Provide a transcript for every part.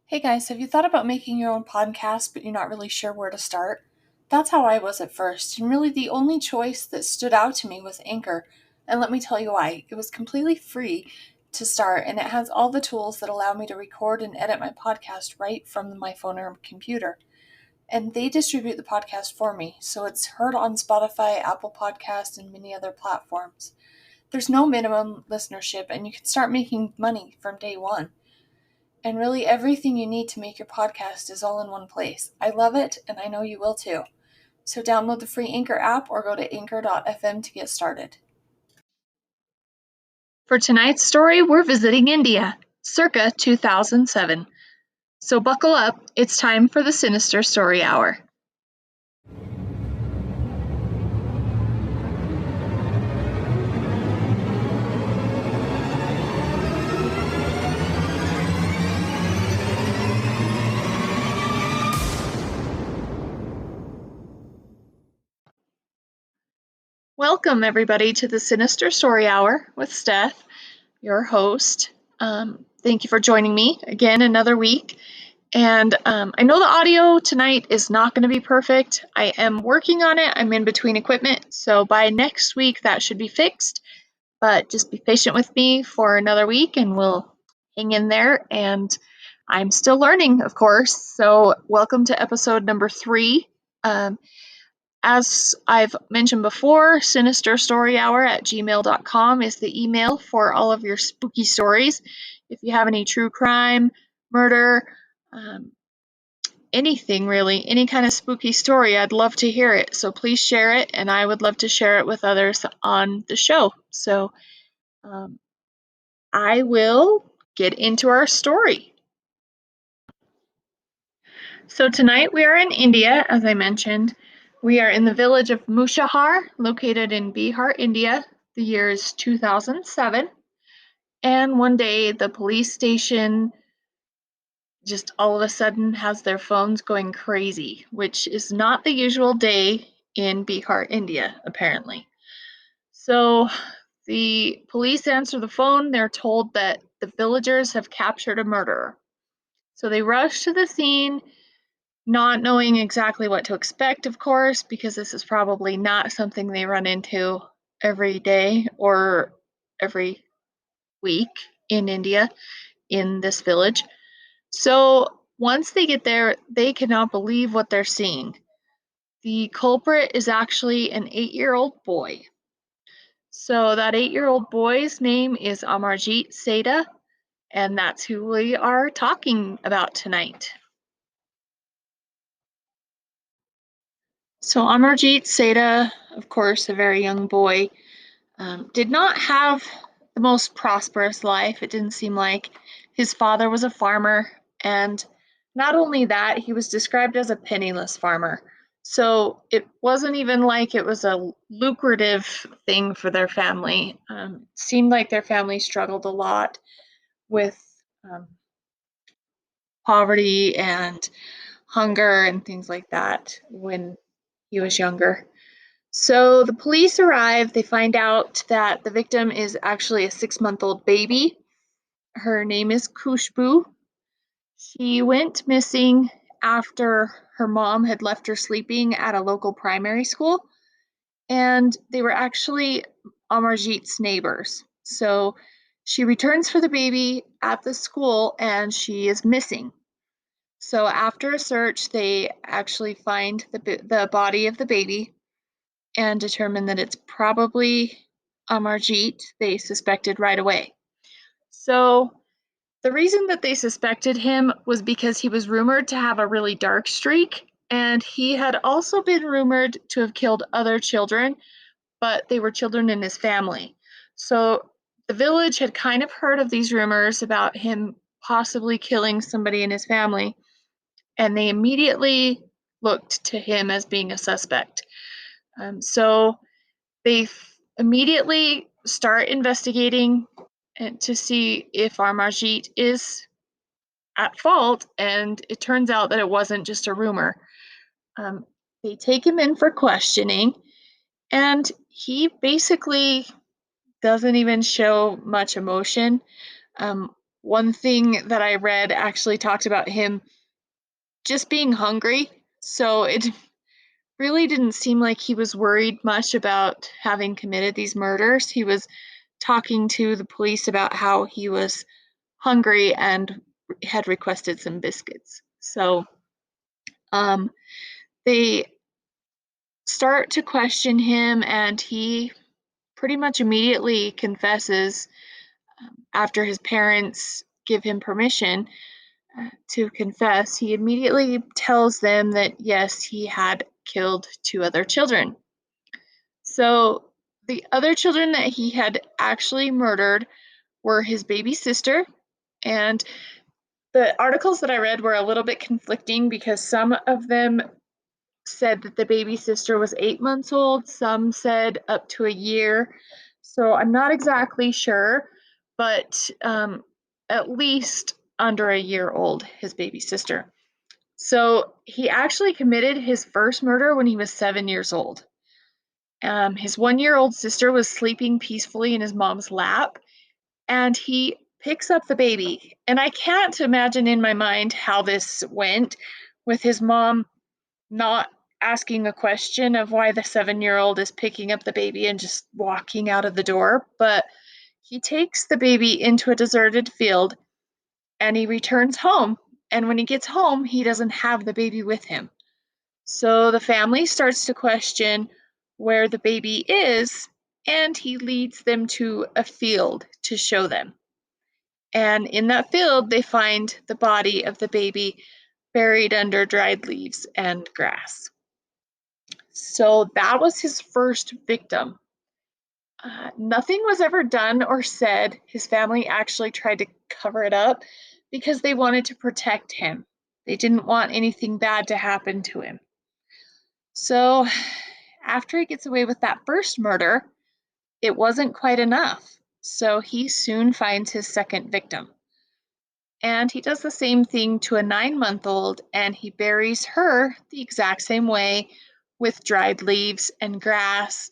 Hey guys, have you thought about making your own podcast but you're not really sure where to start? That's how I was at first, and really the only choice that stood out to me was Anchor. And let me tell you why. It was completely free to start, and it has all the tools that allow me to record and edit my podcast right from my phone or computer. And they distribute the podcast for me, so it's heard on Spotify, Apple Podcasts, and many other platforms. There's no minimum listenership, and you can start making money from day one. And really, everything you need to make your podcast is all in one place. I love it, and I know you will too. So download the free Anchor app or go to anchor.fm to get started. For tonight's story, we're visiting India, circa 2007. So buckle up, it's time for the Sinister Story Hour. Welcome, everybody, to the Sinister Story Hour with Steph, your host. Thank you for joining me again another week. And I know the audio tonight is not going to be perfect. I am working on it. I'm in between equipment. So by next week, that should be fixed. But just be patient with me for another week and we'll hang in there. And I'm still learning, of course. So welcome to episode number 3. As I've mentioned before, sinisterstoryhour@gmail.com is the email for all of your spooky stories. If you have any true crime, murder, anything really, any kind of spooky story, I'd love to hear it. So please share it, and I would love to share it with others on the show. So I will get into our story. So tonight we are in India, as I mentioned. We are in the village of Mushahar, located in Bihar, India. The year is 2007. And one day the police station just all of a sudden has their phones going crazy, which is not the usual day in Bihar, India, apparently. So the police answer the phone. They're told that the villagers have captured a murderer. So they rush to the scene, not knowing exactly what to expect, of course, because this is probably not something they run into every day or every week in India, in this village. So once they get there, they cannot believe what they're seeing. The culprit is actually an 8-year-old boy. So that 8-year-old boy's name is Amarjeet Sada, and that's who we are talking about tonight. So Amarjeet Sada, of course, a very young boy, did not have the most prosperous life. It didn't seem like. His father was a farmer, and not only that, he was described as a penniless farmer. So it wasn't even like it was a lucrative thing for their family. It seemed like their family struggled a lot with poverty and hunger and things like that when he was younger. So the police arrive. They find out that the victim is actually a 6-month-old baby. Her name is Khushbu. She went missing after her mom had left her sleeping at a local primary school, and they were actually Amarjeet's neighbors. So she returns for the baby at the school, and she is missing. So after a search, they actually find the body of the baby and determine that it's probably Amarjeet. They suspected right away. So the reason that they suspected him was because he was rumored to have a really dark streak, and he had also been rumored to have killed other children, but they were children in his family. So the village had kind of heard of these rumors about him possibly killing somebody in his family, and they immediately looked to him as being a suspect. So they immediately start investigating to see if Amarjeet is at fault, and it turns out that it wasn't just a rumor. They take him in for questioning, and he basically doesn't even show much emotion. one thing that I read actually talked about him just being hungry. So it really didn't seem like he was worried much about having committed these murders. He was talking to the police about how he was hungry and had requested some biscuits. So um, they start to question him, and he pretty much immediately confesses after his parents give him permission to confess. He immediately tells them that yes, he had killed two other children. So the other children that he had actually murdered were his baby sister, and the articles that I read were a little bit conflicting because some of them said that the baby sister was 8 months old, some said up to a year. So I'm not exactly sure, but at least under a year old, his baby sister. So he actually committed his first murder when he was 7 years old. His 1 year old sister was sleeping peacefully in his mom's lap, and he picks up the baby. And I can't imagine in my mind how this went with his mom not asking a question of why the 7 year old is picking up the baby and just walking out of the door. But he takes the baby into a deserted field and he returns home. And when he gets home, he doesn't have the baby with him. So the family starts to question where the baby is, and he leads them to a field to show them. And in that field, they find the body of the baby buried under dried leaves and grass. So that was his first victim. Nothing was ever done or said. His family actually tried to cover it up because they wanted to protect him. They didn't want anything bad to happen to him. So after he gets away with that first murder, it wasn't quite enough. So he soon finds his second victim. And he does the same thing to a 9-month-old, and he buries her the exact same way with dried leaves and grass.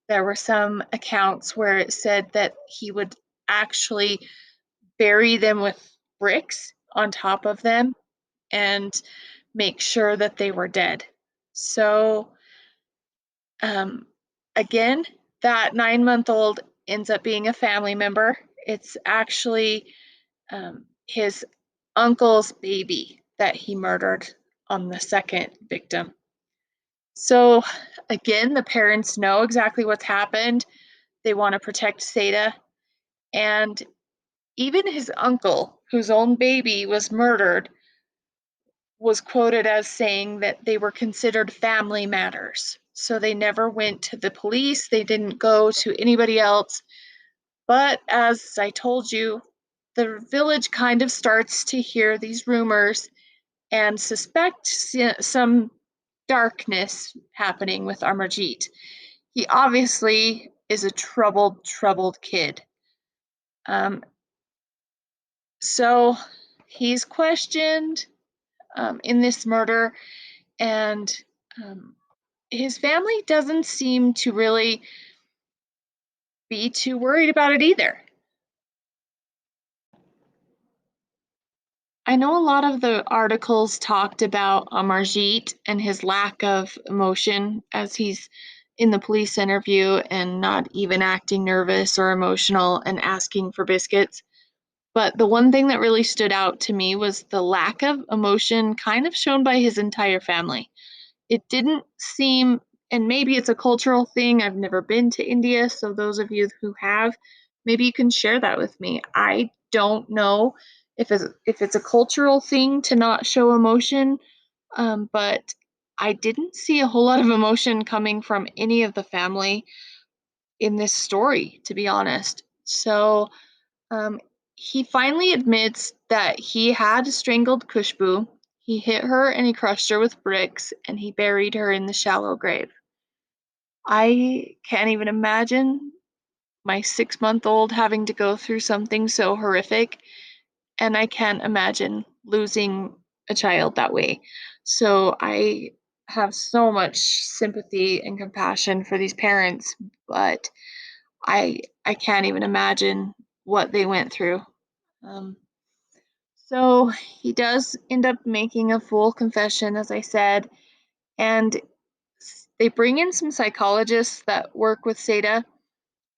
There were some accounts where it said that he would actually bury them with bricks on top of them and make sure that they were dead. So, um, again, that 9-month-old ends up being a family member. It's actually his uncle's baby that he murdered on the second victim. So, again, the parents know exactly what's happened. They want to protect Sada. And even his uncle, whose own baby was murdered, was quoted as saying that they were considered family matters. So they never went to the police, they didn't go to anybody else. But as I told you, the village kind of starts to hear these rumors and suspect some darkness happening with Amarjeet. He obviously is a troubled kid. Um, so he's questioned in this murder, and um, his family doesn't seem to really be too worried about it either. I know a lot of the articles talked about Amarjeet and his lack of emotion as he's in the police interview and not even acting nervous or emotional and asking for biscuits. But the one thing that really stood out to me was the lack of emotion kind of shown by his entire family. It didn't seem, and maybe it's a cultural thing. I've never been to India, so those of you who have, maybe you can share that with me. I don't know if it's a cultural thing to not show emotion, but I didn't see a whole lot of emotion coming from any of the family in this story, to be honest. So um, he finally admits that he had strangled Kushbu. He hit her and he crushed her with bricks and he buried her in the shallow grave. I can't even imagine my 6-month-old having to go through something so horrific, and I can't imagine losing a child that way. So I have so much sympathy and compassion for these parents, but I can't even imagine what they went through. Um, So he does end up making a full confession, as I said, and they bring in some psychologists that work with Sada,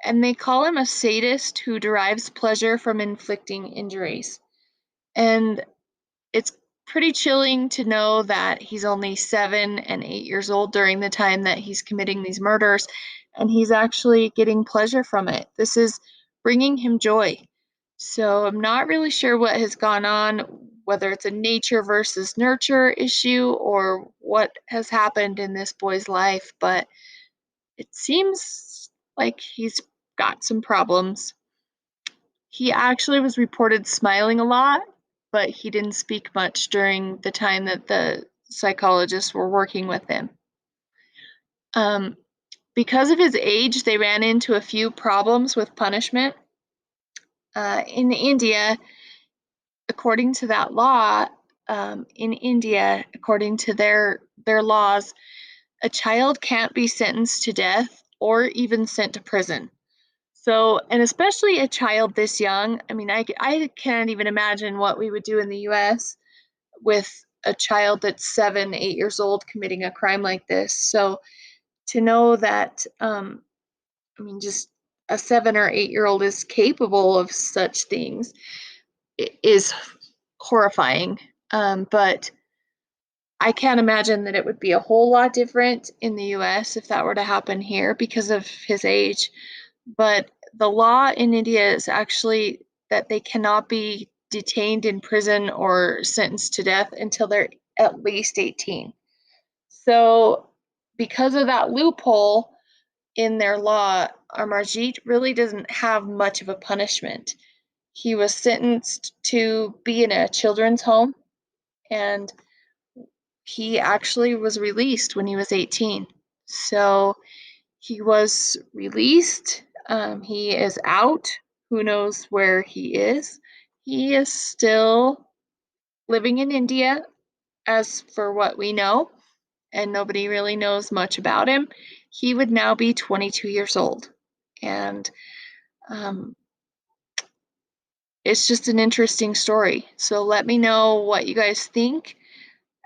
and they call him a sadist who derives pleasure from inflicting injuries. And it's pretty chilling to know that he's only 7 and 8 years old during the time that he's committing these murders, and he's actually getting pleasure from it. This is bringing him joy. So I'm not really sure what has gone on, whether it's a nature versus nurture issue or what has happened in this boy's life, but it seems like he's got some problems. He actually was reported smiling a lot, but he didn't speak much during the time that the psychologists were working with him. Um, because of his age, they ran into a few problems with punishment. In India, according to that law, in India, according to their laws, a child can't be sentenced to death or even sent to prison. So, and especially a child this young, I mean, I can't even imagine what we would do in the US with a child that's 7, 8 years old committing a crime like this. So to know that, I mean, just a 7 or 8-year old is capable of such things is horrifying. But I can't imagine that it would be a whole lot different in the US if that were to happen here because of his age. But the law in India is actually that they cannot be detained in prison or sentenced to death until they're at least 18. So, because of that loophole in their law, Amarjeet really doesn't have much of a punishment. He was sentenced to be in a children's home, and he actually was released when he was 18. So, he was released. He is out. Who knows where he is? He is still living in India, as for what we know, and nobody really knows much about him. He would now be 22 years old. And um, it's just an interesting story. So let me know what you guys think.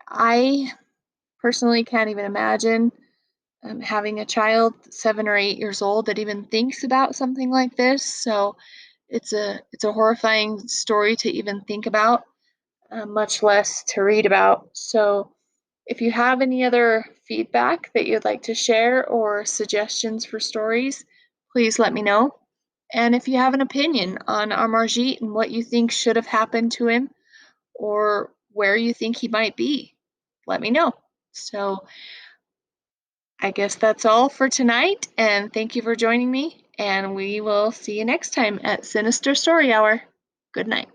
I personally can't even imagine having a child 7 or 8 years old that even thinks about something like this. So it's a horrifying story to even think about, much less to read about. So if you have any other feedback that you'd like to share or suggestions for stories, please let me know. And if you have an opinion on Amarjeet and what you think should have happened to him or where you think he might be, let me know. So I guess that's all for tonight, and thank you for joining me, and we will see you next time at Sinister Story Hour. Good night.